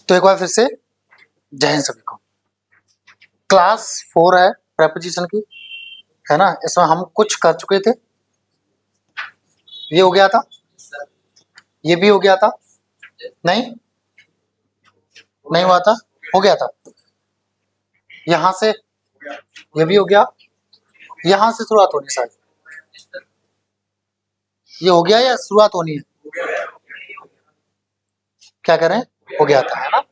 तो एक बार फिर से जय हिंद सभी को। क्लास 4 है प्रेपोजिशन की, है ना। इसमें हम कुछ कर चुके थे, ये हो गया था, ये भी हो गया था, नहीं नहीं हुआ था, हो गया था। यहां से ये भी हो गया, यहां से शुरुआत होनी शायद, ये हो गया या शुरुआत होनी है, क्या करें, हो गया था, है ना।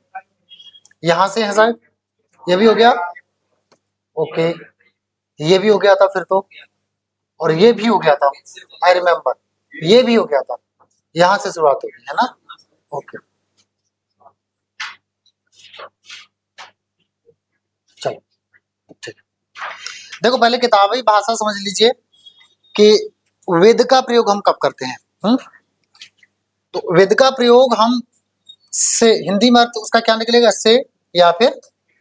यहां से है शायद, ये भी हो गया, ओके, ये भी हो गया था फिर तो, और ये भी हो गया था, आई रिमेम्बर, ये भी हो गया था, यहां से शुरुआत होगी, है ना। ओके चलो ठीक। देखो पहले किताबी भाषा समझ लीजिए कि वेद का प्रयोग हम कब करते हैं। तो वेद का प्रयोग हम से हिंदी में अर्थ उसका क्या निकलेगा, से या फिर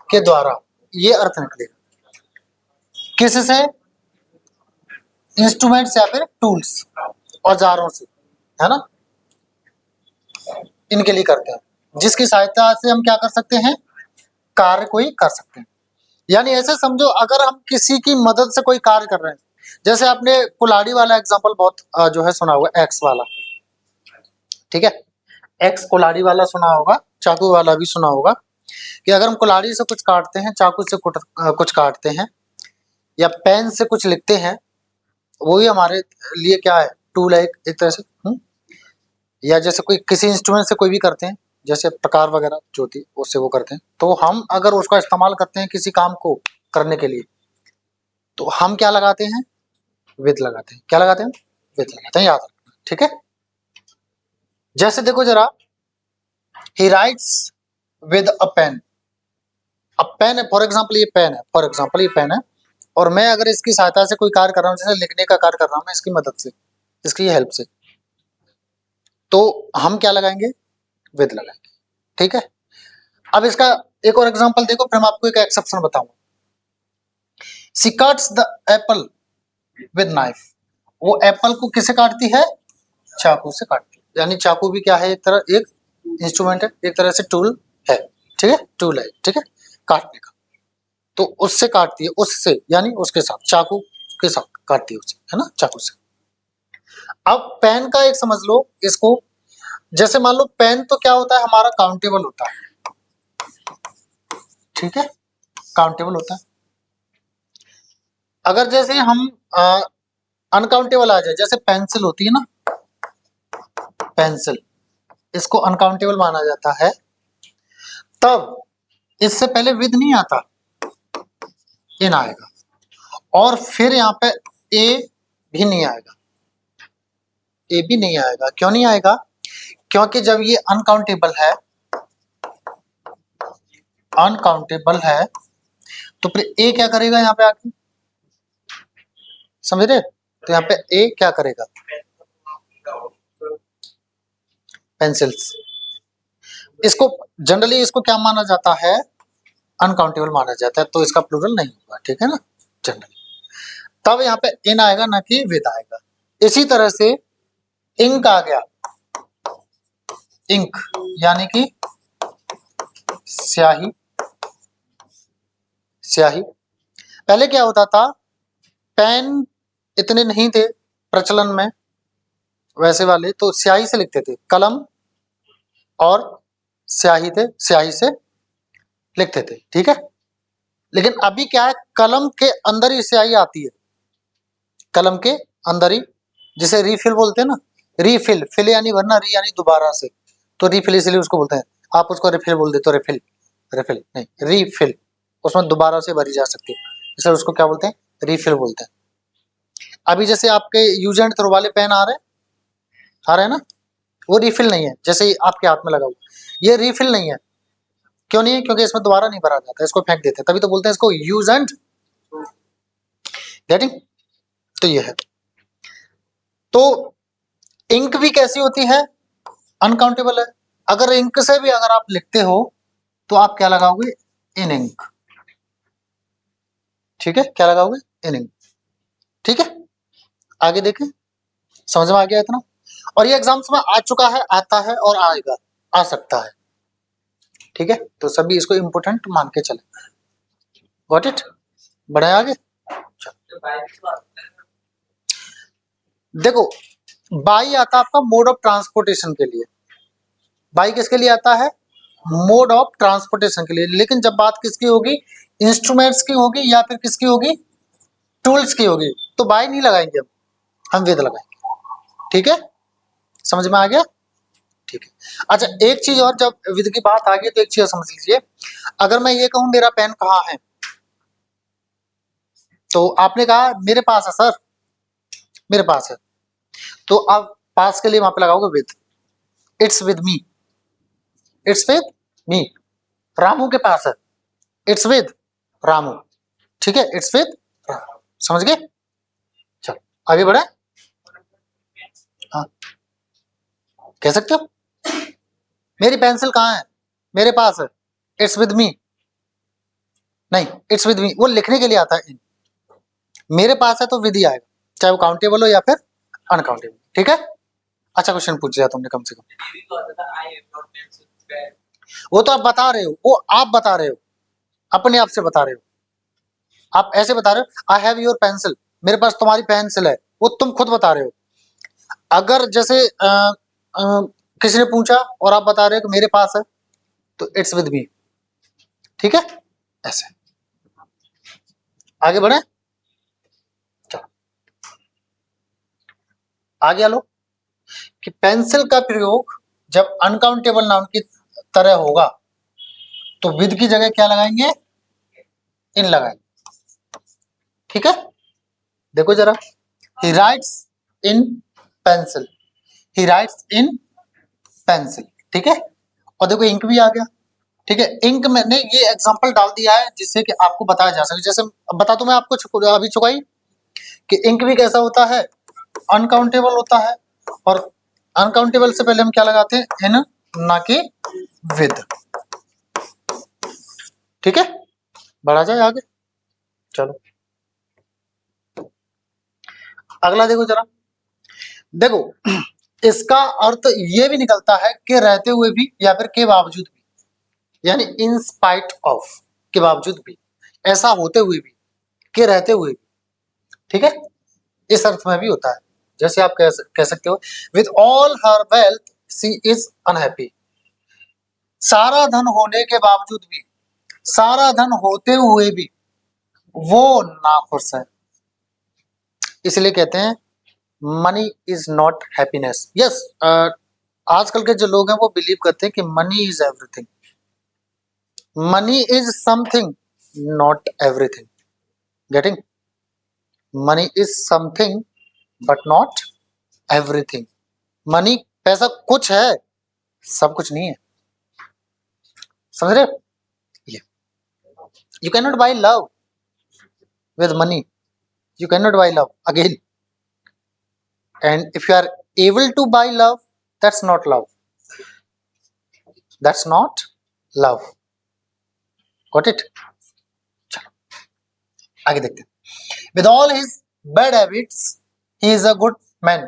के द्वारा, ये अर्थ निकलेगा। किससे, इंस्ट्रूमेंट्स या फिर टूल्स, औजारों से, है ना, इनके लिए करते हैं, जिसकी सहायता से हम क्या कर सकते हैं, कार्य कोई कर सकते हैं। यानी ऐसे समझो अगर हम किसी की मदद से कोई कार्य कर रहे हैं, जैसे आपने कुल्हाड़ी वाला एग्जांपल बहुत जो है सुना होगा, एक्स वाला, ठीक है, एक्स कुल्हाड़ी वाला सुना होगा, चाकू वाला भी सुना होगा, कि अगर हम कुल्हाड़ी से कुछ काटते हैं, चाकू से कुछ काटते हैं, या पेन से कुछ लिखते हैं, वो ही हमारे लिए क्या है, टूल है एक तरह से। या जैसे कोई किसी इंस्ट्रूमेंट से कोई भी करते हैं, जैसे प्रकार वगैरह जो होती है उससे वो करते हैं, तो हम अगर उसका इस्तेमाल करते हैं किसी काम को करने के लिए, तो हम क्या लगाते हैं, विद लगाते हैं, क्या लगाते हैं, विद लगाते हैं, याद रखना, ठीक है। जैसे देखो जरा, he writes with a pen, अब पेन है, फॉर एग्जाम्पल ये पेन है, फॉर एग्जाम्पल ये पेन है, और मैं अगर इसकी सहायता से कोई कार्य कर रहा हूँ, जैसे लिखने का कार्य कर रहा हूँ मैं इसकी मदद से, इसकी हेल्प से, तो हम क्या लगाएंगे, विद लगाएंगे, ठीक है। अब इसका एक और एग्जांपल देखो, फिर मैं आपको एक एक्सेप्शन बताऊंगा। She cuts the Apple with knife, वो एप्पल को किसे काटती है, चाकू से काटती है। यानी चाकू भी क्या है, एक तरह एक इंस्ट्रूमेंट है, एक तरह से टूल है, ठीक है, टूल है, ठीक है, काटने का। तो उससे काटती है, उससे यानी उसके साथ, चाकू के साथ काटती है उसे, है ना, चाकू से। अब पेन का एक समझ लो इसको, जैसे मान लो पेन तो क्या होता है, हमारा काउंटेबल होता है, ठीक है, काउंटेबल होता है। अगर जैसे हम अनकाउंटेबल आ जाए, जैसे पेंसिल होती है ना, पेंसिल, इसको अनकाउंटेबल माना जाता है, तब इससे पहले विद नहीं आता, इन आएगा, और फिर यहाँ पे ए भी नहीं आएगा, ए भी नहीं आएगा। क्यों नहीं आएगा, क्योंकि जब ये अनकाउंटेबल है, अनकाउंटेबल है, तो फिर ए क्या करेगा यहाँ पे आके, समझ रहे, तो यहाँ पे ए क्या करेगा, पेंसिल्स, इसको जनरली इसको क्या माना जाता है, अनकाउंटेबल माना जाता है, तो इसका प्लूरल नहीं होगा, ठीक है ना, जनरली। तब यहाँ पे इन आएगा, ना कि विद आएगा। इसी तरह से इंक आ गया, इंक यानी कि स्याही, स्याही। पहले क्या होता था, पेन इतने नहीं थे प्रचलन में वैसे वाले, तो स्याही से लिखते थे, कलम और स्याही थे, स्याही से लिखते थे, ठीक है। लेकिन अभी क्या है, कलम के अंदर ही स्याही आती है, कलम के अंदर ही, जिसे रिफिल बोलते हैं ना, रिफिल, फिल यानी भरना, री यानी दोबारा से, तो रिफिल इसलिए उसको बोलते हैं, आप उसको रिफिल बोल दे तो रिफिल, रिफिल नहीं, रिफिल, उसमें दोबारा से भरी जा सकती है, इसलिए उसको क्या बोलते हैं, रिफिल बोलते हैं। अभी जैसे आपके यूज एंड थ्रो वाले पेन आ रहे हैं ना, वो रिफिल नहीं है, जैसे आपके हाथ में लगा हुआ, ये रिफिल नहीं है। क्यों नहीं है, क्योंकि इसमें दोबारा नहीं भरा जाता, इसको फेंक देते हैं, तभी तो बोलते हैं इसको यूज एंड, गेटिंग, तो ये है। तो इंक भी कैसी होती है, अनकाउंटेबल है। अगर इंक से भी अगर आप लिखते हो, तो आप क्या लगाओगे, इन इंक, ठीक है, क्या लगाओगे, इन इंक, ठीक है। आगे देखें, समझ में आ गया इतना। और ये एग्जाम्स में आ चुका है, आता है और आएगा, आ सकता है, ठीक है, तो सभी इसको इम्पोर्टेंट मान के चले। Got it? बढ़े आगे। देखो बाई आता है आपका मोड ऑफ ट्रांसपोर्टेशन के लिए। बाई किसके लिए आता है? मोड ऑफ ट्रांसपोर्टेशन के लिए। लेकिन जब बात किसकी होगी? इंस्ट्रूमेंट्स की होगी या फिर किसकी होगी? टूल्स की होगी, तो बाई नहीं लगाएंगे हम विद लगाएंगे। ठीक है, समझ में आ गया? ठीक है। अच्छा एक चीज और, जब विद की बात आ गई तो एक चीज समझ लीजिए, अगर मैं ये कहूं मेरा पेन कहाँ है, तो आपने कहा मेरे पास है सर, मेरे पास है, तो अब पास के लिए वहां पे लगाओगे with. It's with me, it's with me. Ramu के पास है, इट्स विद रामू। ठीक है, इट्स विद रामू। समझ गए? चलो आगे बढ़े। हाँ कह सकते हो, मेरी पेंसिल कहाँ है, मेरे पास है, इट्स विद मी। नहीं, इट्स विद मी वो लिखने के लिए आता है इन। मेरे पास है तो विद ही आएगा, चाहे वो काउंटेबल हो या फिर अनकाउंटेबल। ठीक है, अच्छा क्वेश्चन पूछ लिया तुमने कम से कम। वो तो आप बता रहे हो, वो आप बता रहे हो, अपने आप से बता रहे हो। आप ऐसे बता रहे हो आई हैव योर पेंसिल, मेरे पास तुम्हारी पेंसिल है, वो तुम खुद बता रहे हो। अगर जैसे किसी ने पूछा और आप बता रहे हो कि मेरे पास है, तो इट्स विद मी। ठीक है, ऐसे। आगे बढ़े, चलो आगे लो कि पेंसिल का प्रयोग जब अनकाउंटेबल नाउन की तरह होगा तो विद की जगह क्या लगाएंगे? इन लगाएंगे। ठीक है, देखो जरा, he rights in pencil, he rights in pencil. ठीक है, और देखो इंक भी आ गया। ठीक है, इंक मैंने ये एग्जांपल डाल दिया है जिससे कि आपको बताया जा सके। जैसे बता दूं मैं आपको अभी चुकाई कि इंक भी कैसा होता है? अनकाउंटेबल होता है, और अनकाउंटेबल से पहले हम क्या लगाते हैं? इन, ना कि विद। ठीक है, बढ़ा जाए आगे, चलो अगला देखो जरा। देखो इसका अर्थ ये भी निकलता है कि रहते हुए भी या फिर के बावजूद भी, यानी इन स्पाइट ऑफ, के बावजूद भी, ऐसा होते हुए भी, के रहते हुए भी। ठीक है, इस अर्थ में भी होता है। जैसे आप कह सकते हो with all her wealth she is unhappy. सारा धन होने के बावजूद भी, सारा धन होते हुए भी वो नाखुश है। इसलिए कहते हैं money is not happiness. Yes, आजकल के जो लोग हैं वो बिलीव करते हैं कि money is everything. Money is something, not everything. Getting? Money is something but not everything. Money, पैसा कुछ है, सब कुछ नहीं है। समझ रहे हो? ये you can not by love with money, you cannot buy love again, and if you are able to buy love, that's not love, that's not love. Got it? चलो आगे देखते हैं। with all his bad habits he is a good man।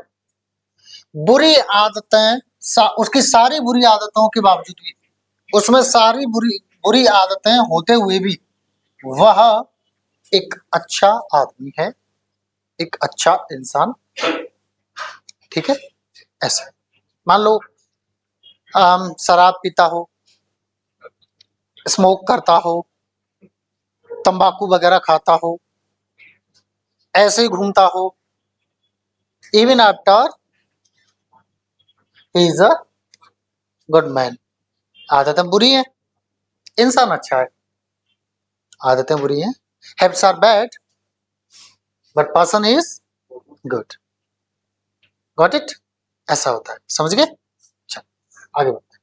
बुरी आदतें, उसकी सारी बुरी आदतों के बावजूद भी, उसमें सारी बुरी बुरी आदतें होते हुए भी वह एक अच्छा आदमी है, एक अच्छा इंसान। ठीक है, ऐसा मान लो शराब पीता हो, स्मोक करता हो, तंबाकू वगैरह खाता हो, ऐसे ही घूमता हो, even after he is a good man. आदतें बुरी हैं, इंसान अच्छा है। आदतें बुरी हैं, habits are bad but person is good. Got it? ऐसा होता है, समझ गए? चल आगे बढ़ते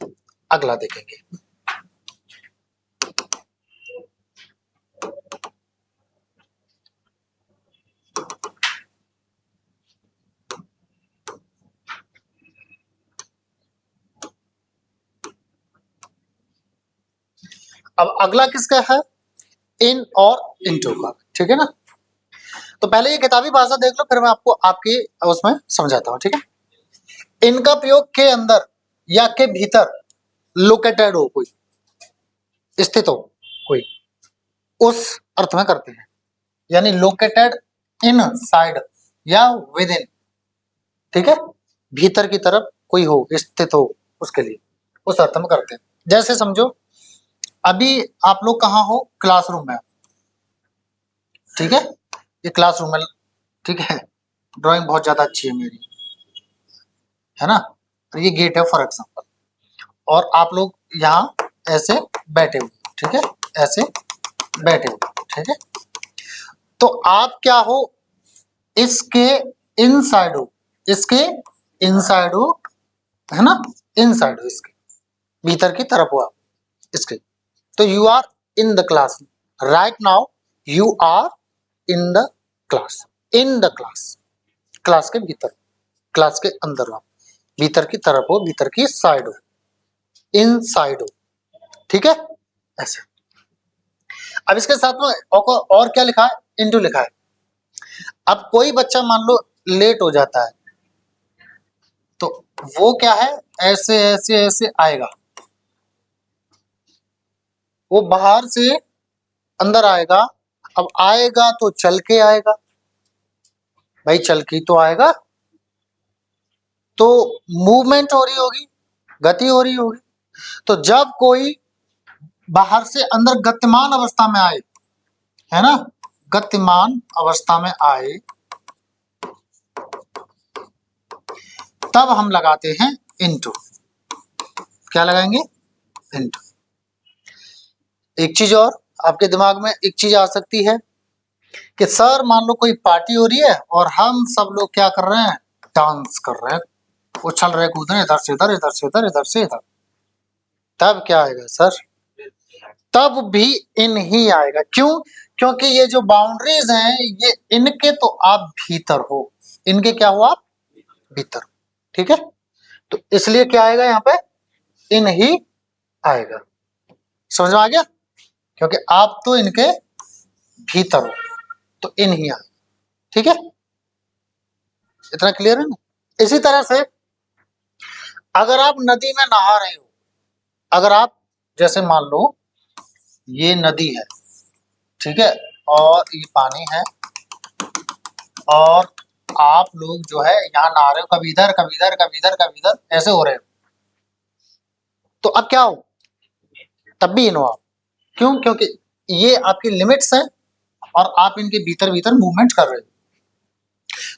हैं, अगला देखेंगे। अब अगला किसका है? इन और इनटू का। ठीक है ना? तो पहले ये किताबी भाषा देख लो, फिर मैं आपको आपकी उसमें समझाता हूँ। ठीक है, इनका प्रयोग के अंदर या के भीतर लोकेटेड हो, कोई स्थित हो, कोई, उस अर्थ में करते हैं। यानी लोकेटेड इन साइड या विद इन, ठीक है, भीतर की तरफ कोई हो, स्थित हो, उसके लिए उस अर्थ में करते हैं। जैसे समझो अभी आप लोग कहाँ हो, क्लासरूम में, ठीक है, ये क्लासरूम है, ठीक है, ड्राइंग बहुत ज्यादा अच्छी है मेरी, है ना, तो ये गेट है फॉर एग्जाम्पल, और आप लोग यहाँ ऐसे बैठे हुए, ठीक है, ऐसे बैठे हुए, ठीक है, तो आप क्या हो, इसके इनसाइड हो, इसके इनसाइड हो, है ना, इनसाइड हो, इसके भीतर की तरफ हो आप, इसके, तो you are in the class, right now you are in the class, in the class, class के भीतर, क्लास के अंदर हो, भीतर की तरफ हो, भीतर की साइड हो, इनसाइड हो, ठीक है, ऐसे। अब इसके साथ में और क्या लिखा है, इनटू लिखा है। अब कोई बच्चा मान लो लेट हो जाता है, तो वो क्या है, ऐसे ऐसे ऐसे आएगा, वो बाहर से अंदर आएगा। अब आएगा तो चल के आएगा, भाई चल के तो आएगा, तो मूवमेंट हो रही होगी, गति हो रही होगी। तो जब कोई बाहर से अंदर गतिमान अवस्था में आए, है ना, गतिमान अवस्था में आए, तब हम लगाते हैं इनटू। क्या लगाएंगे, इनटू। एक चीज और आपके दिमाग में एक चीज आ सकती है कि सर मान लो कोई पार्टी हो रही है और हम सब लोग क्या कर रहे हैं, डांस कर रहे हैं, उछल रहे, कूद रहे, इधर से इधर, इधर से इधर, इधर से इधर, तब क्या आएगा सर, तब भी इन ही आएगा। क्यों, क्योंकि ये जो बाउंड्रीज हैं ये इनके, तो आप भीतर हो, इनके क्या हो, आप भीतर, ठीक है, तो इसलिए क्या आएगा यहाँ पे, इन ही आएगा। समझ में आ गया, क्योंकि आप तो इनके भीतर हो, तो इन ही आएगा, ठीक है, इतना क्लियर है ना। इसी तरह से अगर आप नदी में नहा रहे हो, अगर आप जैसे मान लो ये नदी है, ठीक है, और ये पानी है, और आप लोग जो है यहाँ नहा रहे हो, कभी इधर कभी इधर कभी इधर कभी इधर ऐसे हो रहे हो, तो अब क्या हो, तब भी इन हो आप। क्यों, क्योंकि ये आपकी लिमिट्स हैं और आप इनके भीतर भीतर मूवमेंट कर रहे हो।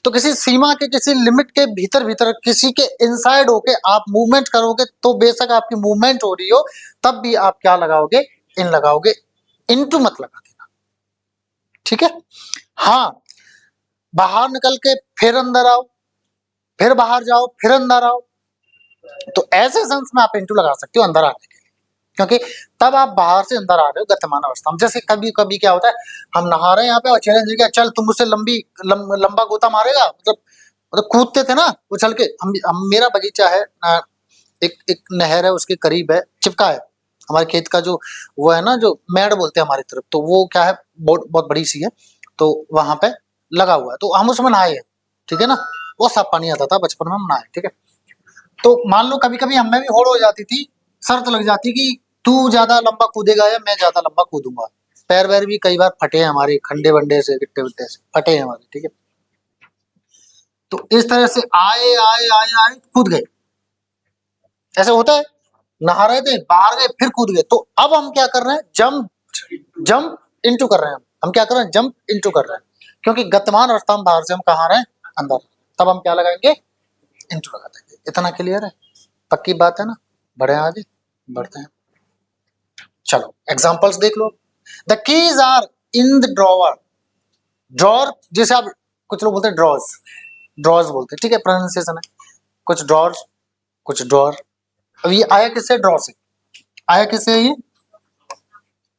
तो किसी सीमा के, किसी लिमिट के भीतर भीतर, किसी के इनसाइड होके आप मूवमेंट करोगे, तो बेशक आपकी मूवमेंट हो रही हो, तब भी आप क्या लगाओगे, इन लगाओगे, इनटू मत लगा देना, ठीक है। हाँ, बाहर निकल के फिर अंदर आओ, फिर बाहर जाओ, फिर अंदर आओ, तो ऐसे सेंस में आप इनटू लगा सकते हो अंदर आने के लिए, क्योंकि तब आप बाहर से अंदर आ रहे हो गतिमान अवस्था में। जैसे कभी कभी क्या होता है, हम नहा रहे हैं यहाँ पे और चैलेंज किया, चल तुम मुझसे लंबा गोता मारेगा, मतलब कूदते थे ना उछल के। हम मेरा बगीचा है, एक नहर है, उसके करीब है, चिपका है हमारे खेत का, जो वो है ना, जो मेड़ बोलते हैं हमारी तरफ, तो वो क्या है, बहुत बहुत बड़ी सी है, तो वहां पे लगा हुआ है, तो हम उसमें नहाए हैं, ठीक है ना, वो साफ पानी आता था, बचपन में हम नहाए, ठीक है। तो मान लो कभी कभी हमें भी होड़ हो जाती थी, शर्त लग जाती कि तू ज्यादा लंबा कूदेगा या मैं ज्यादा लंबा कूदूंगा। पैर वैर भी कई बार फटे हैं हमारे, खंडे वंडे से, गिट्टे विट्टे से फटे हैं हमारे, ठीक है। तो इस तरह से आए आए आए आए कूद गए, ऐसे होता है, नहा रहे थे, बाहर गए, फिर कूद गए। तो अब हम क्या कर रहे हैं, जंप जंप इनटू कर रहे हैं, हम क्या कर रहे हैं, जंप इनटू कर रहे हैं, क्योंकि गतिमान अवस्था में बाहर से हम कहाँ रहे हैं, अंदर, तब हम क्या लगाएंगे, इनटू लगा देंगे। इतना क्लियर है, पक्की बात है ना। बढ़े आगे, बढ़ते हैं, चलो एग्जांपल्स देख लो। The keys are in the drawer, drawer जैसे आप, कुछ लोग बोलते हैं ड्रॉज, ड्रॉज बोलते हैं, ठीक है, प्रोनाउंसिएशन है, कुछ ड्रॉर्स, कुछ ड्रॉर। अब ये आया किससे, ड्रॉ से, आया किससे ये,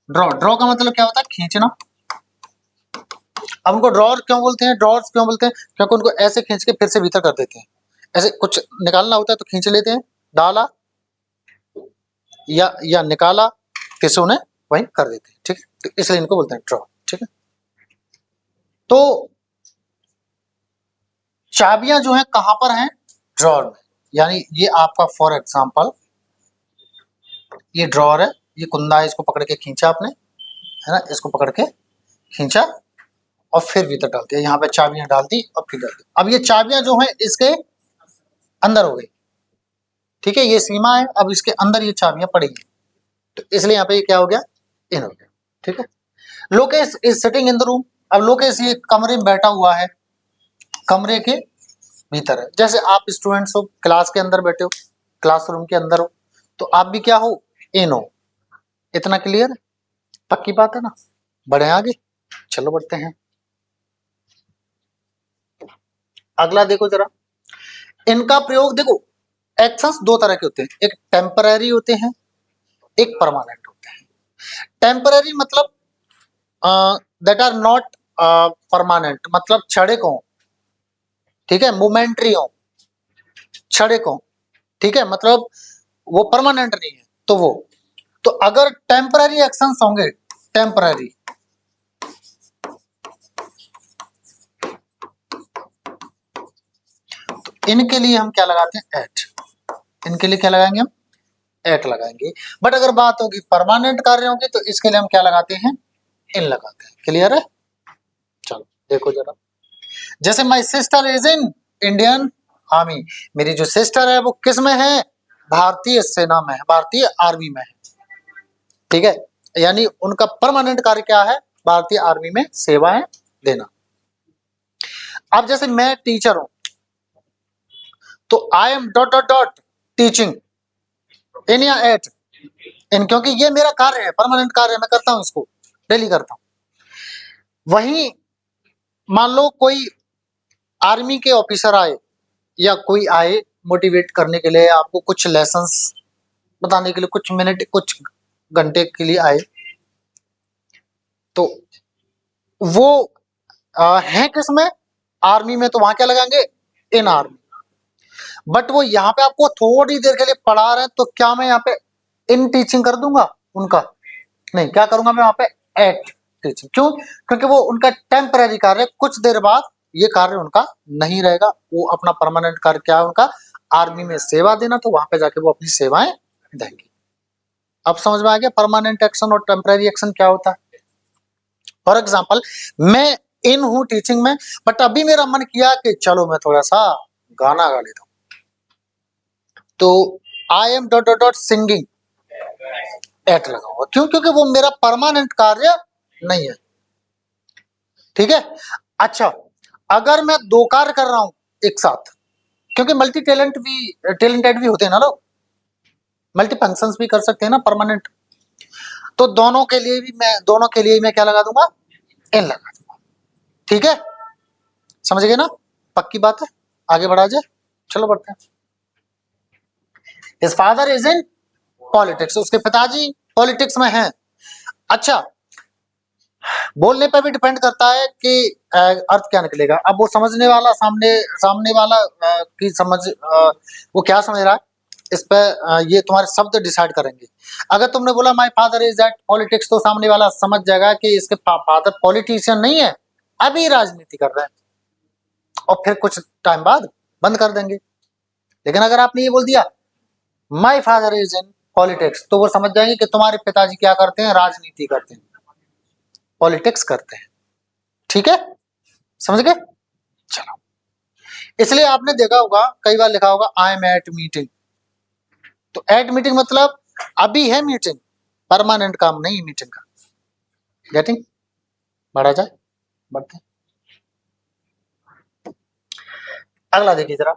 ड्रॉ, ड्रॉ का मतलब क्या होता है, खींचना। अब उनको ड्रॉर क्यों बोलते हैं, ड्रॉर्स क्यों बोलते हैं, क्योंकि उनको ऐसे खींच के फिर से भीतर कर देते हैं, ऐसे कुछ निकालना होता है तो खींच लेते हैं, डाला या निकाला, फिर से उन्हें वहीं कर देते हैं, ठीक है, तो इसलिए इनको बोलते हैं ड्रॉ, ठीक है। तो चाबियां जो है कहां पर हैं, ड्रॉर में, यानी ये आपका फॉर एग्जांपल ये ड्रॉअर है, ये कुंदा है, इसको पकड़ के खींचा आपने, है ना, इसको पकड़ के खींचा और फिर भीतर डाल दिया, यहाँ पे चाबियां डाल दी और फिर डाल दी। अब ये चाबियां जो है इसके अंदर हो गई, ठीक है, ये सीमा है, अब इसके अंदर ये चाबियां पड़ेगी, तो इसलिए यहाँ पे ये क्या हो गया, इन हो गया, ठीक है। Lokesh is sitting in the room, अब लोकेश ये कमरे में बैठा हुआ है, कमरे के भीतर है। जैसे आप स्टूडेंट्स हो, क्लास के अंदर बैठे हो, क्लासरूम के अंदर हो, तो आप भी क्या हो, इन हो। इतना क्लियर है, पक्की बात है ना। बढ़े आगे, चलो बढ़ते हैं। अगला देखो जरा, इनका प्रयोग देखो, एक्शंस दो तरह के होते हैं, एक टेम्पररी होते हैं, एक परमानेंट होते हैं। टेम्पररी मतलब दैट आर नॉट परमानेंट, मतलब क्षणिक हो, ठीक है, मोमेंट्री हो, क्षणिक हो, ठीक है, मतलब वो परमानेंट नहीं है, तो वो, तो अगर टेम्पररी एक्शंस होंगे, टेम्पररी, तो इनके लिए हम क्या लगाते हैं, एट, इनके लिए क्या लगाएंगे हम, एट लगाएंगे। बट अगर बात होगी परमानेंट कार्य होगी तो इसके लिए हम क्या लगाते हैं, इन लगाते हैं। क्लियर है, चलो देखो जरा, जैसे my sister is in Indian army, मेरी जो सिस्टर है वो किस में है, भारतीय सेना में है, भारतीय आर्मी में है, ठीक है, यानी उनका परमानेंट कार्य क्या है, भारतीय आर्मी में सेवाएं देना। अब जैसे मैं टीचर हूं, तो I am dot dot dot teaching in या एट इन, क्योंकि ये मेरा कार्य है, परमानेंट कार्य है, मैं करता हूं इसको, डेली करता हूं। वहीं मान लो कोई आर्मी के ऑफिसर आए या कोई आए मोटिवेट करने के लिए, आपको कुछ लेसन्स बताने के लिए, कुछ मिनट कुछ घंटे के लिए आए, तो वो है किसमें, आर्मी में, तो वहां क्या लगाएंगे, इन आर्मी। बट वो यहाँ पे आपको थोड़ी देर के लिए पढ़ा रहे हैं, तो क्या मैं यहाँ पे इन टीचिंग कर दूंगा उनका, नहीं, क्या करूंगा मैं वहां पे, एट टीचिंग। क्यों, क्योंकि वो उनका टेम्पररी कार्य, कुछ देर बाद ये कार्य उनका नहीं रहेगा, वो अपना परमानेंट कार्य क्या है उनका, आर्मी में सेवा देना, तो वहां पे जाके वो अपनी सेवाएं देंगे। अब समझ में आ गया परमानेंट एक्शन और टेम्पररी एक्शन क्या होता है। फॉर एग्जाम्पल, मैं इन हूं टीचिंग में, बट अभी मेरा मन किया कि चलो मैं थोड़ा सा गाना गा लेता हूं, तो I am dot dot dot singing, at लगाऊंगा। क्यों, क्योंकि वो मेरा परमानेंट कार्य नहीं है, ठीक है। अच्छा, अगर मैं दो कार्य कर रहा हूं एक साथ, क्योंकि मल्टी टैलेंटेड भी होते हैं ना लोग, मल्टी फंक्शंस भी कर सकते हैं ना परमानेंट, तो दोनों के लिए मैं क्या लगा दूंगा, इन लगा दूंगा, ठीक है, समझ गए ना, पक्की बात है। आगे बढ़ा जाए, चलो बढ़ते हैं। His father is in politics, उसके पिताजी पॉलिटिक्स में हैं। अच्छा, बोलने पर भी डिपेंड करता है कि अर्थ क्या निकलेगा। अब वो समझने वाला, सामने वाला की समझ, वो क्या समझ रहा है, इस पे ये तुम्हारे शब्द डिसाइड करेंगे। अगर तुमने बोला my father is at politics, तो सामने वाला समझ जाएगा कि इसके फादर पॉलिटिशियन नहीं है, अभी राजनीति कर रहे हैं, और फिर कुछ टाइम बाद बंद कर देंगे। लेकिन अगर आपने ये बोल दिया my father is in politics, तो वो समझ जाएंगे कि तुम्हारे पिताजी क्या करते हैं, राजनीति करते हैं, पॉलिटिक्स करते हैं, ठीक है, समझ गए। चलो, इसलिए आपने देखा होगा, कई बार लिखा होगा आई एम एट मीटिंग, तो एट मीटिंग मतलब अभी है मीटिंग, परमानेंट काम नहीं मीटिंग का। गेटिंग, बढ़ा जाए, बढ़ते। अगला देखिए जरा,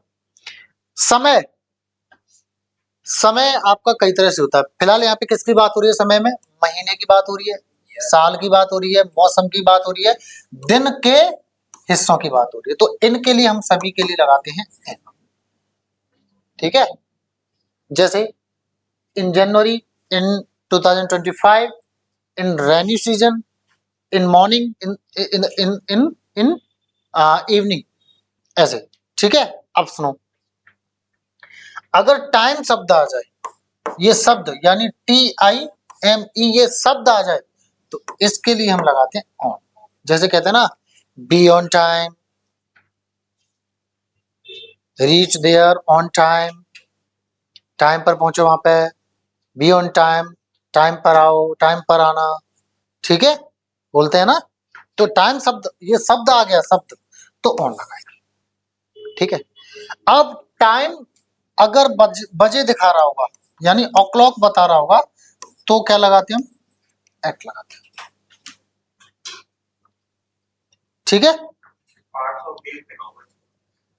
समय, समय आपका कई तरह से होता है। फिलहाल यहाँ पे किसकी बात हो रही है, समय में महीने की बात हो रही है, साल की बात हो रही है, मौसम की बात हो रही है, दिन के हिस्सों की बात हो रही है, तो इनके लिए हम सभी के लिए लगाते हैं एन, ठीक है। जैसे in January, in 2025, in rainy season, in morning, in in in in in evening, ऐसे, ठीक है। अब सुनो, अगर टाइम शब्द आ जाए, ये शब्द यानी TIME, ये शब्द आ जाए, तो इसके लिए हम लगाते हैं ऑन। जैसे कहते हैं ना, be on time, reach there on time, time पर पहुंचो वहां पे, बी ऑन टाइम, टाइम पर आओ, टाइम पर आना, ठीक है, बोलते हैं ना। तो टाइम शब्द, ये शब्द आ गया शब्द, तो ऑन लगाएगा, ठीक है। अब टाइम अगर बजे दिखा रहा होगा, यानी o'clock बता रहा होगा, तो क्या लगाते हैं हम, एट लगाते हैं, ठीक है।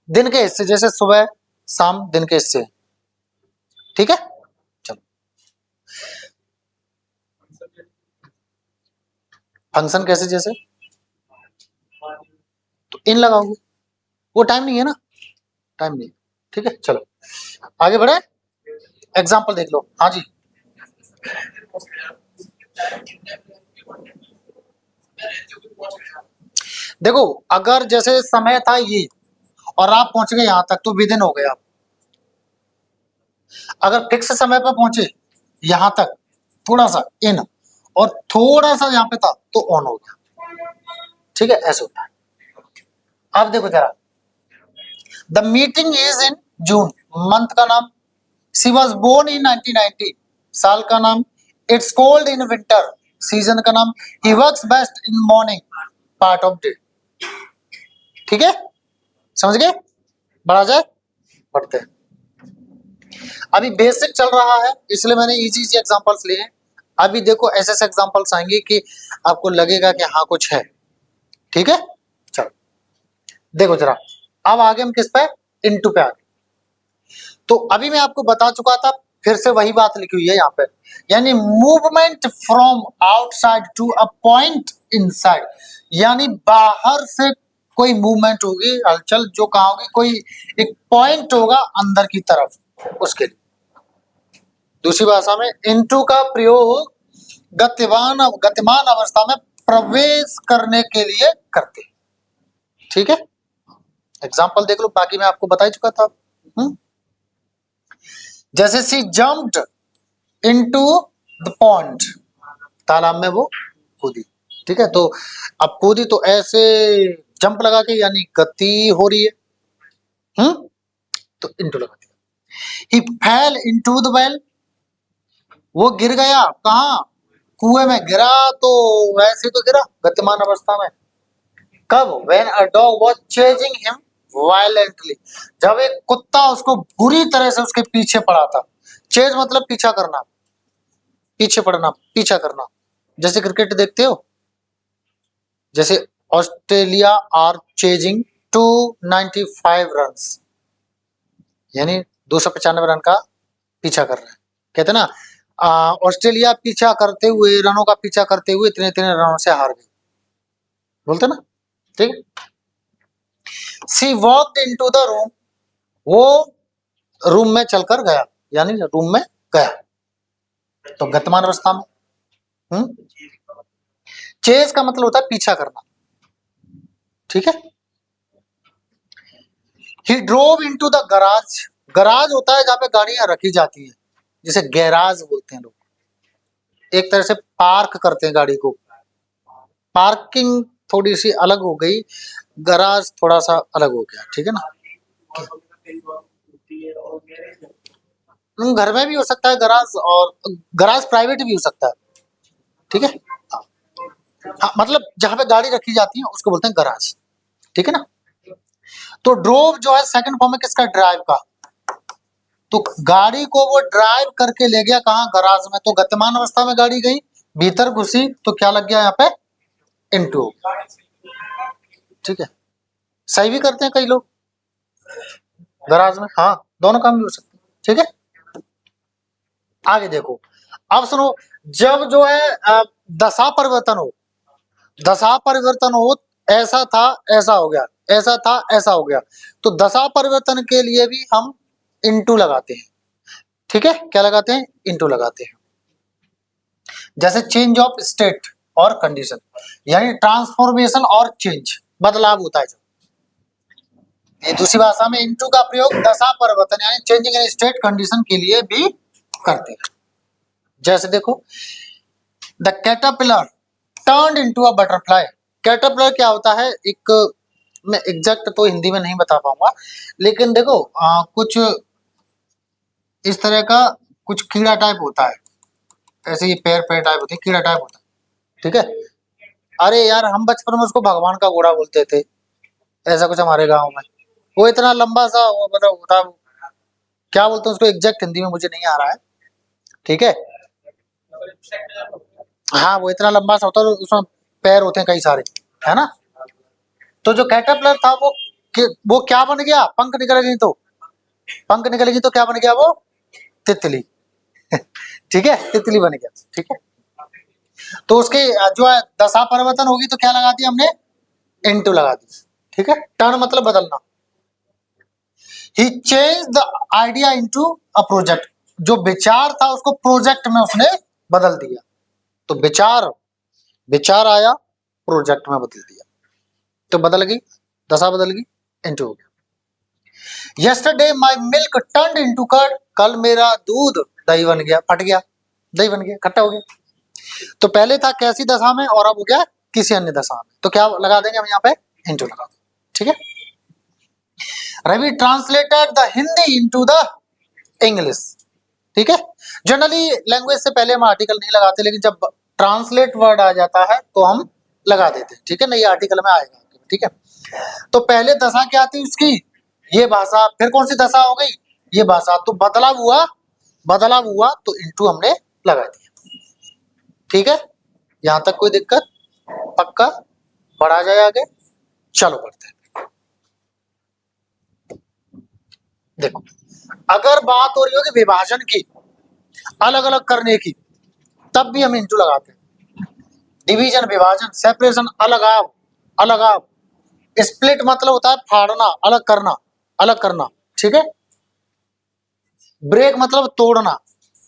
दिन के हिस्से, जैसे सुबह शाम दिन के हिस्से, ठीक है। चलो, फंक्शन कैसे, जैसे तो इन लगाओगे, वो टाइम नहीं है ना, टाइम नहीं, ठीक है। चलो आगे बढ़े, एग्जाम्पल देख लो। हाँ जी, देखो अगर जैसे समय था ये और आप पहुंच गए यहां तक, तो विद इन हो गए आप। अगर फिक्स समय पर पहुंचे यहां तक, थोड़ा सा इन और थोड़ा सा यहाँ पे था, तो ऑन हो गया, ठीक है, ऐसे होता है। अब देखो जरा, the meeting is in June, month का नाम, शी वॉज बोर्न इन 1990, साल का नाम, it's cold in winter, season का नाम, he works best in morning, part of day, ठीक है, समझ गए। बढ़ा जाए, बढ़ते हैं। अभी बेसिक चल रहा है, इसलिए मैंने इजी इजी एग्जांपल्स लिए हैं। अभी देखो ऐसे ऐसे एग्जांपल्स आएंगे कि आपको लगेगा कि हाँ कुछ है, ठीक है। चलो देखो जरा, अब आगे हम किस पे, इनटू पे आगे। तो अभी मैं आपको बता चुका था, फिर से वही बात लिखी हुई है यहाँ पे, यानी movement from outside to a point inside, यानी बाहर से कोई मूवमेंट होगी, हलचल जो कहा होगी, कोई एक पॉइंट होगा अंदर की तरफ, उसके लिए। दूसरी भाषा में इनटू का प्रयोग गतिमान अवस्था में प्रवेश करने के लिए करते हैं, ठीक है। एग्जाम्पल देख लो, बाकी मैं आपको बता ही चुका था। जैसे सी जम्प्ड इनटू द पॉन्ड, तालाब में वो कूदी, ठीक है। तो अब कूदी तो ऐसे जंप लगा के, यानी गति हो रही है, तो इनटू लगा दिया। ही फेल इनटू द वेल, वो गिर गया कहा, कुएं में गिरा, तो वैसे तो गिरा गतिमान अवस्था में। कब, when a dog was chasing him violently, जब एक कुत्ता उसको बुरी तरह से उसके पीछे पड़ा था। चेज मतलब पीछा करना, पीछे पड़ना, पीछा करना। जैसे क्रिकेट देखते हो, जैसे ऑस्ट्रेलिया आर चेजिंग 295 रन्स, यानी 295 रन का पीछा कर रहे हैं। कहते ना, ऑस्ट्रेलिया पीछा करते हुए, रनों का पीछा करते हुए इतने इतने रनों से हार गई, बोलते ना, ठीक है। सी वॉक्ड इनटू द रूम, वो रूम में चलकर गया, यानी रूम में गया, तो गतिमान अवस्था में। चेज का मतलब होता है पीछा करना, ठीक है। He drove into the garage, garage होता है जहां पे गाड़ियां रखी जाती हैं, जिसे गैराज बोलते हैं लोग, एक तरह से पार्क करते हैं गाड़ी को। पार्किंग थोड़ी सी अलग हो गई, गराज थोड़ा सा अलग हो गया, ठीक है ना। घर में भी हो सकता है गराज, और गराज प्राइवेट भी हो सकता है, ठीक है। हाँ, हाँ, मतलब जहां पे गाड़ी रखी जाती है उसको बोलते हैं गराज, ठीक है ना। तो ड्रोव जो है सेकंड फॉर्म है किसका, ड्राइव का, तो गाड़ी को वो ड्राइव करके ले गया कहाँ, गराज में, तो गतिमान अवस्था में गाड़ी गई, भीतर घुसी, तो क्या लग गया यहाँ पे, इनटू, ठीक है। सही भी करते हैं कई लोग गराज में, हाँ, दोनों काम भी हो सकते हैं, ठीक है। आगे देखो, अब सुनो, जब जो है दशा परिवर्तन हो, दशा परिवर्तन हो, ऐसा था ऐसा हो गया, ऐसा था ऐसा हो गया, तो दशा परिवर्तन के लिए भी हम इनटू लगाते हैं, ठीक है। क्या लगाते हैं, इनटू लगाते हैं। जैसे चेंज ऑफ स्टेट और कंडीशन, यानी ट्रांसफॉर्मेशन और चेंज, बदलाव होता है जब, ये दूसरी भाषा में इनटू का प्रयोग दशा परिवर्तन यानी चेंजिंग इन स्टेट कंडीशन के लिए भी करते हैं। जैसे देखो, the caterpillar turned into a butterfly, caterpillar क्या होता है, एक मैं एग्जैक्ट तो हिंदी में नहीं बता पाऊंगा, लेकिन देखो कुछ इस तरह का कुछ कीड़ा टाइप होता है, ऐसे ये पैर पैर टाइप होते हैं, कीड़ा टाइप होता है, ठीक है। अरे यार हम बचपन में उसको भगवान का घोड़ा बोलते थे, ऐसा कुछ हमारे गांव में। वो इतना लंबा सा वो मतलब होता, क्या बोलते हैं उसको एग्जैक्ट हिंदी में मुझे नहीं आ रहा है, ठीक है। हाँ वो इतना लंबा सा होता है, उसमें पैर होते हैं कई सारे, है ना। तो जो कैटरपिलर था वो क्या बन गया, पंख निकलेगी तो, पंख निकलेगी तो क्या बन गया वो, तितली। ठीक है, तितली बन गया, ठीक है। तो उसके जो है दशा परिवर्तन होगी तो क्या लगा दिया हमने, इनटू लगा दी, ठीक है। टर्न मतलब बदलना। He change the idea into a project, जो विचार था उसको प्रोजेक्ट में उसने बदल दिया। तो विचार, विचार आया, प्रोजेक्ट में बदल दिया, तो बदल गई, दशा बदल गई, इनटू हो गया। यस्टरडे माई मिल्क टर्न्ड इनटू कर्ड, कल मेरा दूध दही बन गया, फट गया, दही बन गया, खट्टा हो गया। तो पहले था कैसी दशा में और अब हो गया किसी अन्य दशा में, तो क्या लगा देंगे हम यहाँ पे, इनटू लगा देंगे, ठीक है। Ravi translated the Hindi into the English, ठीक है। जनरली लैंग्वेज से पहले हम आर्टिकल नहीं लगाते, लेकिन जब ट्रांसलेट वर्ड आ जाता है तो हम लगा देते हैं, ठीक है ना, ये आर्टिकल में आएगा, ठीक है। तो पहले दशा क्या थी उसकी, ये भाषा, फिर कौन सी दशा हो गई, ये भाषा, तो बदलाव हुआ, बदलाव हुआ तो इनटू हमने लगा दिया, ठीक है। यहां तक कोई दिक्कत, पक्का, बढ़ा जाए आगे, चलो बढ़ते हैं। देखो अगर बात हो रही होगी विभाजन की, अलग अलग करने की, तब भी हम इंटू लगाते हैं। डिवीजन, विभाजन, सेपरेशन, अलगाव, अलगाव। स्प्लिट मतलब होता है फाड़ना, अलग करना, अलग करना, ठीक है। ब्रेक मतलब तोड़ना,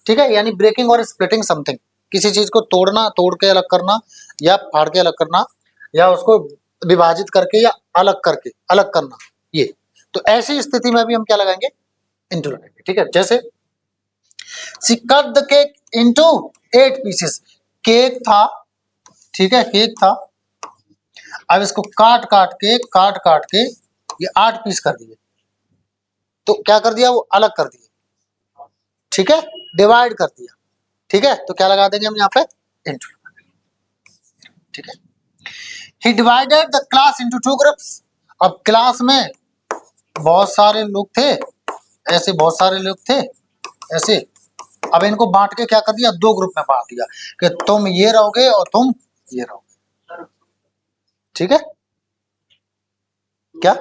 ठीक है, यानी ब्रेकिंग और स्प्लिटिंग समथिंग, किसी चीज को तोड़ना, तोड़ के अलग करना, या फाड़ के अलग करना, या उसको विभाजित करके या अलग करके अलग करना, ये। तो ऐसी स्थिति में भी हम क्या लगाएंगे, इंटू लगाएंगे, ठीक है। जैसे she cut the cake into 8 pieces, cake था, ठीक है, केक था, अब इसको काट काट के ये 8 पीस कर दिए, तो क्या कर दिया, वो अलग कर दिया, ठीक है, डिवाइड कर दिया, ठीक है। तो क्या लगा देंगे हम यहाँ पे, इंटू, ठीक है। He divided the class into 2 groups, अब क्लास में बहुत सारे लोग थे, ऐसे बहुत सारे लोग थे ऐसे, अब इनको बांट के क्या कर दिया, 2 ग्रुप में बांट दिया कि तुम ये रहोगे और तुम ये रहोगे, ठीक है। क्या,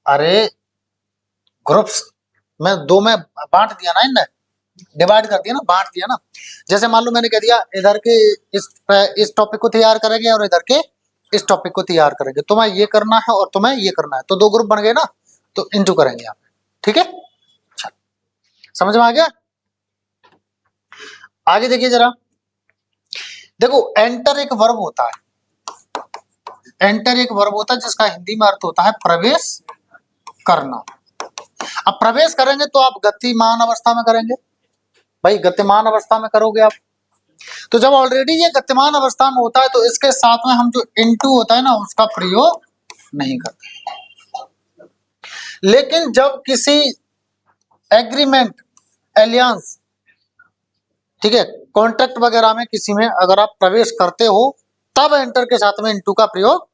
अरे ग्रुप्स में 2 में बांट दिया ना, इनने डिवाइड कर दिया ना, बांट दिया ना। जैसे मान लो मैंने कह दिया इधर के इस टॉपिक को तैयार करेंगे और इधर के इस टॉपिक को तैयार करेंगे, तुम्हें ये करना है और तुम्हें ये करना है, तो 2 ग्रुप बन गए ना, तो इंटू करेंगे यहाँ पे, ठीक है। चल समझ में आ गया, आगे देखिए जरा। देखो एंटर एक वर्ब होता है, एंटर एक वर्ब होता है जिसका हिंदी में अर्थ होता है प्रवेश करना। अब प्रवेश करेंगे तो आप गतिमान अवस्था में करेंगे, भाई गतिमान अवस्था में करोगे आप। तो जब ऑलरेडी ये गतिमान अवस्था में होता है तो इसके साथ में हम जो इनटू होता है ना उसका प्रयोग नहीं करते। लेकिन जब किसी एग्रीमेंट, एलियंस, ठीक है, कॉन्ट्रैक्ट वगैरह में किसी में अगर आप प्रवेश करते हो तब एंटर के साथ में इनटू का प्रयोग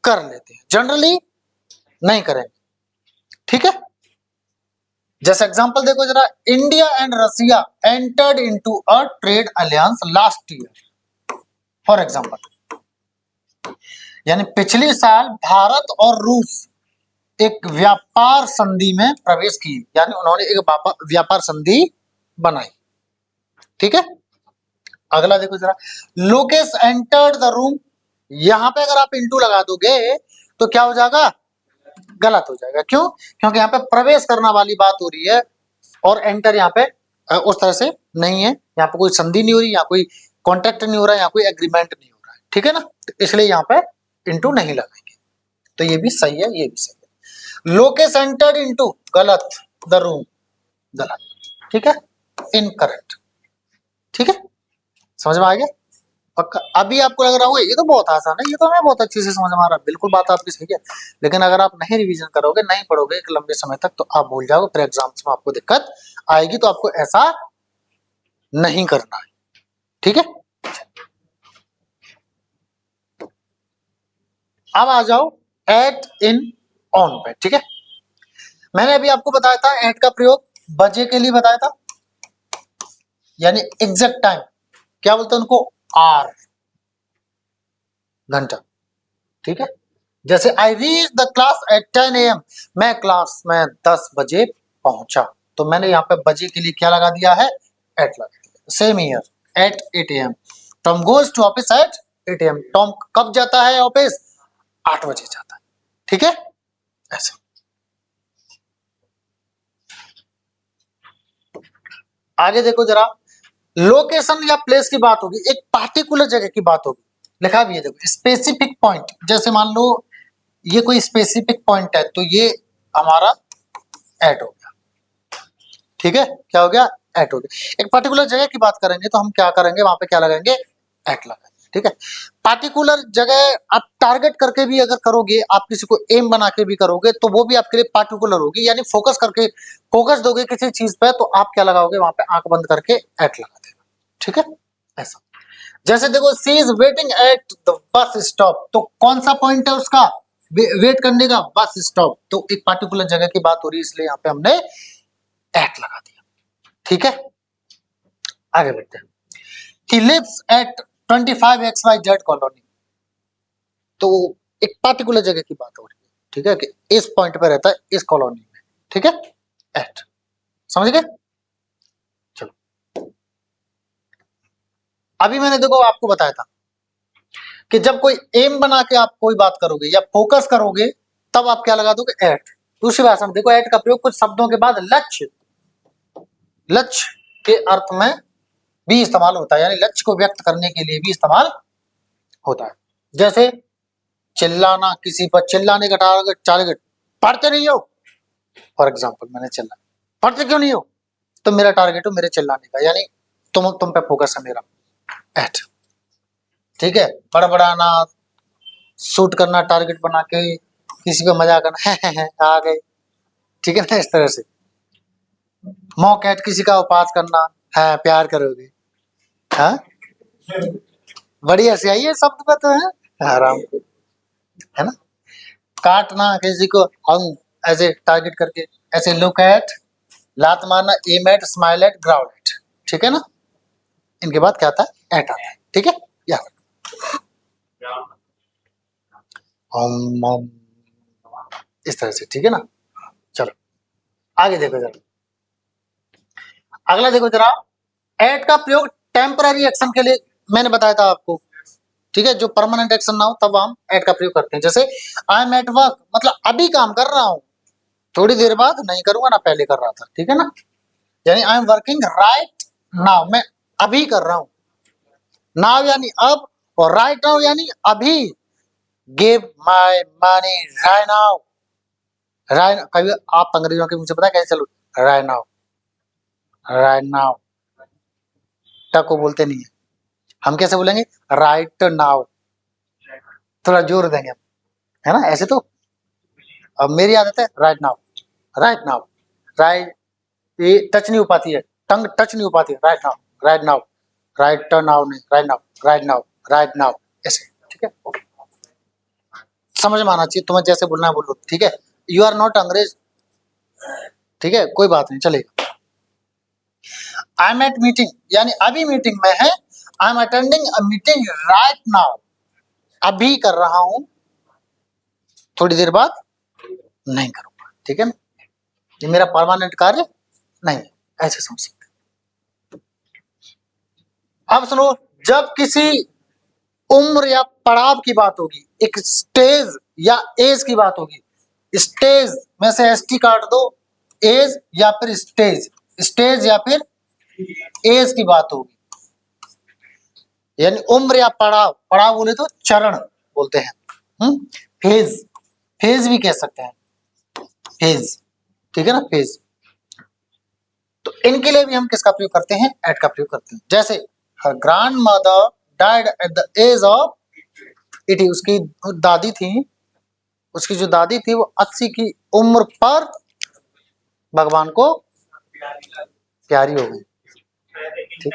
कर लेते हैं, जनरली नहीं करेंगे, ठीक है। जैसे एग्जांपल देखो जरा, India and Russia entered into a trade alliance last year, for example, यानी पिछले साल भारत और रूस एक व्यापार संधि में प्रवेश किए, यानी उन्होंने एक व्यापार संधि बनाई, ठीक है। अगला देखो जरा, लोकेश एंटर्ड द रूम, यहां पे अगर आप इंटू लगा दोगे तो क्या हो जाएगा, गलत हो जाएगा, क्यों, क्योंकि यहाँ पे प्रवेश करना वाली बात हो रही है और एंटर यहाँ पे उस तरह से नहीं है, यहाँ पे कोई संधि नहीं हो रही, यहाँ कोई कॉन्ट्रैक्ट नहीं हो रहा है, यहाँ कोई एग्रीमेंट नहीं हो रहा है, ठीक है ना, तो इसलिए यहाँ पे इंटू नहीं लगाएंगे, तो ये भी सही है, ये भी सही है। लोकेश एंटर्ड इंटू, गलत, द रूम, गलत, ठीक है, इनकरेक्ट, ठीक है, समझ में आ गया। पक्का? अभी आपको लग रहा होगा ये तो बहुत आसान है, ये तो हमें बहुत अच्छे से समझ में आ रहा है, बिल्कुल बात आपकी सही है। लेकिन अगर आप नहीं रिवीजन करोगे, नहीं पढ़ोगे एक लंबे समय तक, तो आप भूल जाओगे, फिर एग्जाम्स में आपको दिक्कत आएगी। तो आपको ऐसा नहीं करना है, ठीक है। अब आ जाओ एट, इन, ऑन पे, ठीक है। मैंने अभी आपको बताया था एट का प्रयोग बजे के लिए बताया था, यानी एग्जैक्ट टाइम, क्या बोलते हैं उनको, आर, घंटा, ठीक है। जैसे I reach the class at 10 AM, मैं क्लास में 10 बजे पहुंचा, तो मैंने यहाँ पे बजे के लिए क्या लगा दिया है, एट लगा दिया। Same year at 8 AM, Tom goes to office at 8 AM, Tom कब जाता है ऑफिस, 8 बजे जाता है, ठीक है। ऐसा आगे देखो जरा, लोकेशन या प्लेस की बात होगी, एक पार्टिकुलर जगह की बात होगी, लिखा भी है देखो, स्पेसिफिक पॉइंट। जैसे मान लो ये कोई स्पेसिफिक पॉइंट है, तो ये हमारा एट हो गया, ठीक है। क्या हो गया, एट हो गया। एक पर्टिकुलर जगह की बात करेंगे तो हम क्या करेंगे, वहां पे क्या लगाएंगे, एट लगाएंगे, ठीक है। पार्टिकुलर जगह आप टारगेट करके भी अगर करोगे, आप किसी को एम बना के भी करोगे, तो वो भी आपके लिए पार्टिकुलर होगी, यानी फोकस करके, फोकस दोगे किसी चीज पे, तो आप क्या लगाओगे, वहां पे आंख बंद करके एट लगा देगा, ठीक है। ऐसा जैसे देखो, she is waiting at the bus stop, तो कौन सा पॉइंट है उसका, वेट करने का, बस स्टॉप, तो एक पार्टिकुलर जगह की बात हो रही है, इसलिए यहाँ पे हमने एट लगा दिया, ठीक है। आगे बढ़ते हैं। He lives at 25XYZ colony, तो एक पार्टिकुलर जगह की बात हो रही है, ठीक है, कि इस पॉइंट पे रहता है, इस कॉलोनी में, ठीक है। एट, समझ गए। चलो, अभी मैंने देखो आपको बताया था कि जब कोई एम बना के आप कोई बात करोगे या फोकस करोगे, तब आप क्या लगा दोगे, एट। दूसरी भाषा में देखो, एट का प्रयोग कुछ शब्दों के बाद लक्ष्य, लक्ष्य के अर्थ में भी इस्तेमाल होता है, यानी लक्ष्य को व्यक्त करने के लिए भी इस्तेमाल होता है। जैसे चिल्लाना, किसी पर चिल्लाने का टारगेट, पढ़ते नहीं हो, फॉर एग्जाम्पल मैंने चिल्ला, पढ़ते क्यों नहीं हो, तो मेरा टारगेट हो मेरे चिल्लाने का, यानी तुम पे फोकस है मेरा, एट, ठीक है। बड़बड़ाना, शूट करना, टारगेट बना के किसी पे मजाक करना, है, आ गए, ठीक है ना, इस तरह से। मॉक एट, किसी का उपहास करना, है प्यार करोगे, हाँ, बड़ी हंसी आई है शब्द पे तो है, आराम को, है ना। काटना, किसी को हम ऐसे टारगेट करके, ऐसे लुक एट, लात मारना, aim at, smile at, growl at, ठीक है ना। इनके बाद क्या आता है, एट आता है, ठीक है। या हम इस तरह से, ठीक है ना। चलो आगे देखो जरा, अगला देखो जरा, एट का प्रयोग टेम्पररी एक्शन के लिए मैंने बताया था आपको, ठीक है। जो परमानेंट एक्शन ना हो तब हम एट का प्रयोग करते हैं। जैसे आई एम एट वर्क, मतलब अभी काम कर रहा हूं, थोड़ी देर बाद नहीं करूंगा ना, पहले कर रहा था, ठीक है ना। यानी I am working right now, मैं अभी कर रहा हूं, नाउ यानी अब, और राइट नाउ यानी अभी। Give my money right now, right, कभी आप अंग्रेजों के मुझे पता है कैसे चलो, राइट नाउ, राइट नाउ, टक को बोलते नहीं है, हम कैसे बोलेंगे, राइट नाउ, थोड़ा जोर देंगे हम, है ना, ऐसे तो। अब मेरी आदत है right now, right now, right, ये टच नहीं हो पाती है, टंग टच नहीं हो पाती है, right now, right now, right now नहीं, right now, right now, right now, ऐसे, ठीक है। ओके, समझ में आना चाहिए, तुम्हें जैसे बोलना है बोलो, ठीक है। यू आर नॉट अंग्रेज, ठीक है, कोई बात नहीं, चलेगा। आई एम एट मीटिंग, यानी अभी मीटिंग में है, I am attending a meeting right now, अभी कर रहा हूं, थोड़ी देर बाद नहीं करूंगा, ठीक है ना। ये मेरा परमानेंट कार्य नहीं है, ऐसे समझ सकते। अब सुनो, जब किसी उम्र या पड़ाव की बात होगी, एक स्टेज या एज की बात होगी, स्टेज में से एसटी काट दो, एज या फिर स्टेज, स्टेज या फिर एज की बात होगी, यानी उम्र या पड़ाव, पड़ाव बोले तो चरण बोलते हैं, फेज, फेज भी कह सकते हैं, फेज, ठीक है ना, फेज। तो इनके लिए भी हम किसका प्रयोग करते हैं, एट का प्रयोग करते हैं। जैसे हर grand mother died at the age of 80। उसकी दादी थी, उसकी जो दादी थी वो 80 की उम्र पर भगवान को प्यारी हो गई। ठीक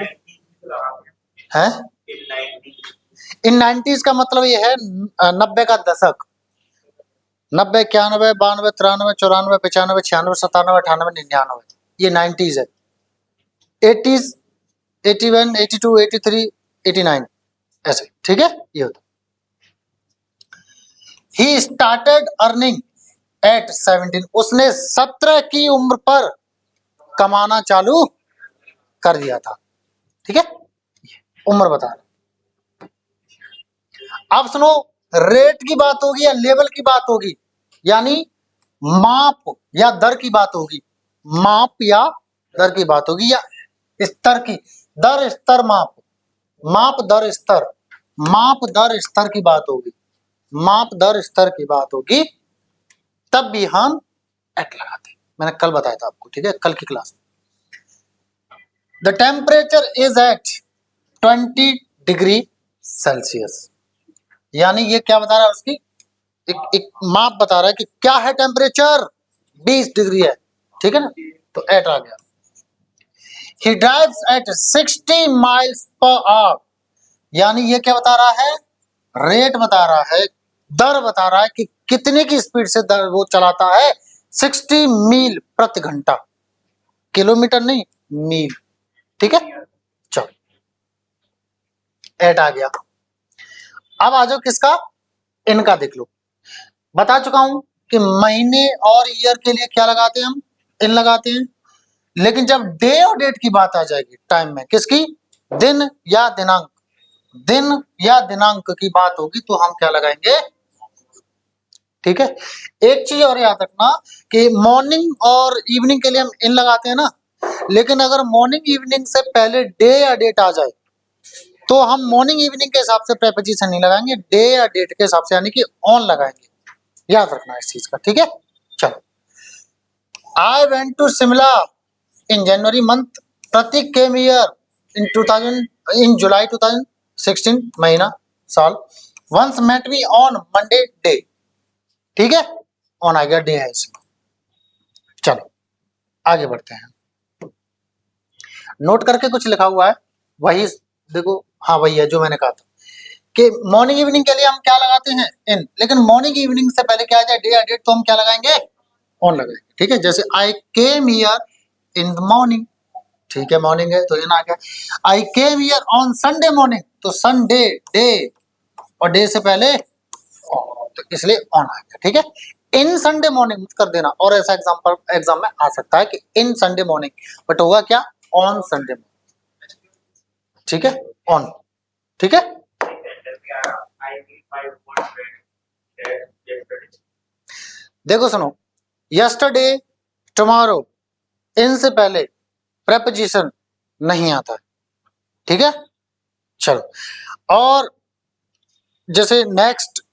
है, इन 90s का मतलब ये है 90 का दशक, 90, 91, 92, 93, 94, 95, 96, 97, 98, 99, ये 90s है। 80s 81, 82, 83, 89 ऐसे। ठीक है, ये होता। He started earning eight 17। उसने 17 की उम्र पर कमाना चालू कर दिया था। ठीक है, उम्र बता रहा। अब सुनो, रेट की बात होगी या लेवल की बात होगी, यानी माप या दर की बात होगी, माप या दर की बात होगी, या स्तर की, दर स्तर माप, माप दर स्तर, माप दर स्तर की बात होगी, माप दर स्तर की बात होगी, तब भी हम एट लगाते हैं। मैंने कल बताया था आपको, ठीक है, कल की क्लास में। The temperature is at 20 degree Celsius, यानी ये क्या बता रहा है, उसकी एक माप बता रहा है कि क्या है, टेम्परेचर 20 डिग्री है। ठीक है ना, तो एट आ गया। He drives at 60 miles per hour, यानी ये क्या बता रहा है, रेट बता रहा है, दर बता रहा है कि कितने की स्पीड से दर वो चलाता है, 60 मील प्रति घंटा, किलोमीटर नहीं, मील। ठीक है, चलो एट आ गया। अब आ जाओ किसका, इनका देख लो। बता चुका हूं कि महीने और ईयर के लिए क्या लगाते हैं हम, इन लगाते हैं, लेकिन जब डे और डेट की बात आ जाएगी टाइम में, किसकी, दिन या दिनांक, दिन या दिनांक की बात होगी तो हम क्या लगाएंगे। ठीक है, एक चीज और याद रखना कि मॉर्निंग और इवनिंग के लिए हम इन लगाते हैं ना, लेकिन अगर मॉर्निंग इवनिंग से पहले डे या डेट आ जाए तो हम मॉर्निंग इवनिंग के हिसाब से प्रेपोजिशन नहीं लगाएंगे, डे या डेट के हिसाब से, यानी कि ऑन लगाएंगे। याद रखना इस चीज का। ठीक है, चलो। I went to Shimla in January month, Prateek came here in July 2016 महीना साल, once met me on Monday day. ठीक है, ऑन आ गया, डे है इसमें। चलो आगे बढ़ते हैं। नोट करके कुछ लिखा हुआ है, वही देखो, हाँ वही है जो मैंने कहा था कि मॉर्निंग इवनिंग के लिए हम क्या लगाते हैं, इन, लेकिन मॉर्निंग इवनिंग से पहले क्या आ जाए, डे या डेट, तो हम क्या लगाएंगे, ऑन लगाएंगे। ठीक है, जैसे I came here in the morning, ठीक है, मॉर्निंग है तो इन आ गया। I came here on Sunday morning, तो संडे डे, और डे से पहले तो इसलिए ऑन आ गया। ठीक है, इन संडे मॉर्निंग कर देना, और ऐसा एग्जाम में आ सकता है कि इन संडे मॉर्निंग, बट होगा क्या, ऑन संडे मॉर्निंग। ठीक है, ऑन। ठीक है, देखो सुनो, यस्टरडे, टुमारो, इनसे पहले प्रेपोजिशन नहीं आता है। ठीक है, चलो, और जैसे नेक्स्ट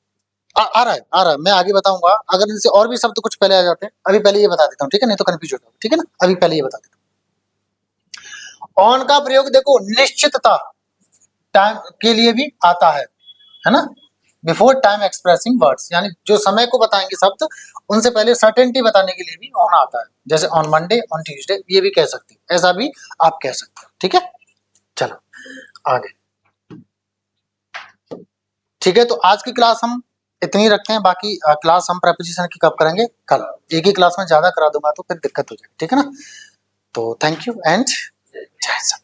आ रहा है, मैं आगे बताऊंगा, अगर इनसे और भी शब्द कुछ पहले आ जाते हैं, अभी पहले ये बता देता हूँ, ठीक है, नहीं तो कंफ्यूज होता हूँ। ठीक है ना, अभी पहले ये बता देता हूँ। ऑन का प्रयोग देखो निश्चितता टाइम के लिए भी आता है ना, बिफोर टाइम एक्सप्रेसिंग वर्ड्स, यानी जो समय को बताएंगे शब्द, उनसे पहले सर्टेनिटी बताने के लिए भी ऑन आता है, जैसे ऑन मंडे, ऑन ट्यूसडे, ये भी कह सकते हैं, ऐसा भी आप कह सकते हो। ठीक है, चलो आगे। ठीक है, तो आज की क्लास हम इतनी रखते हैं, बाकी क्लास हम प्रेपोजिशन की कब करेंगे, कल। एक ही क्लास में ज्यादा करा दूंगा तो फिर दिक्कत हो जाएगी। ठीक है ना, तो थैंक यू एंड जय हिंद।